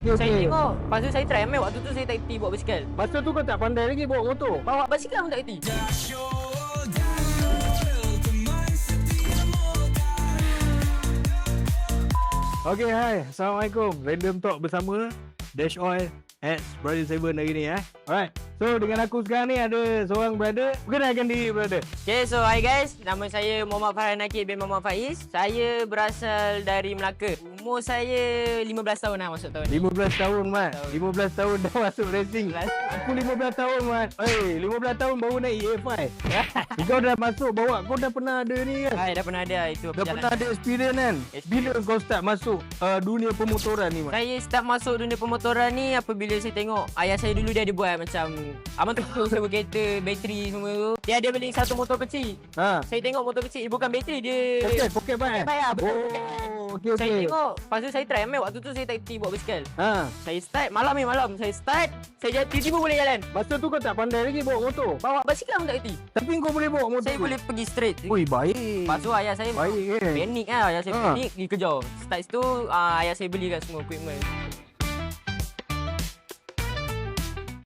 Okay, Saya okay. tengok. Lepas tu saya try ambil. Waktu tu saya tak kerti bawa basikal. Masa tu kau tak pandai lagi bawa motor. Bawa basikal pun tak kerti. Okay, hai. Assalamualaikum. Random Talk bersama Dash Oil at Brother Seven hari ni Alright. So dengan aku sekarang ni ada seorang brother. Perkenalkan diri brother. Okay, so hi guys. Nama saya Muhammad Farhan Nakib bin Muhammad Faiz. Saya berasal dari Melaka. Umur saya 15 tahun lah masuk tahun ni. 15 tahun Mat. 15 tahun dah masuk racing. Aku 15 tahun Mat. 15 tahun baru naik EF5. Kau dah masuk bawa. Kau dah pernah ada ni kan? Hai, dah pernah ada itu. Dah pernah ada experience kan? Bila kau start masuk dunia pemotoran ni Mat? Saya start masuk dunia pemotoran ni apabila saya tengok ayah saya dulu dia ada buat macam abang tu usaha kereta, bateri semua tu. Dia ada beli satu motor kecil. Saya tengok motor kecil bukan bateri dia. Poket bike. Betul. Okey Saya okey. tengok, lepas tu saya try ambil. Waktu tu saya tak kerti bawa basikal. Ha. Saya start, malam saya start, saya tiba-tiba boleh jalan. Masa tu kau tak pandai lagi bawa motor. Bawa basikal pun tak kerti. Tapi kau boleh bawa motor. Saya boleh pergi straight. Oi, baik. Lepas tu ayah saya Baik panik lah. Ayah saya panik, dia kejar. Start situ, ayah saya belikan semua equipment.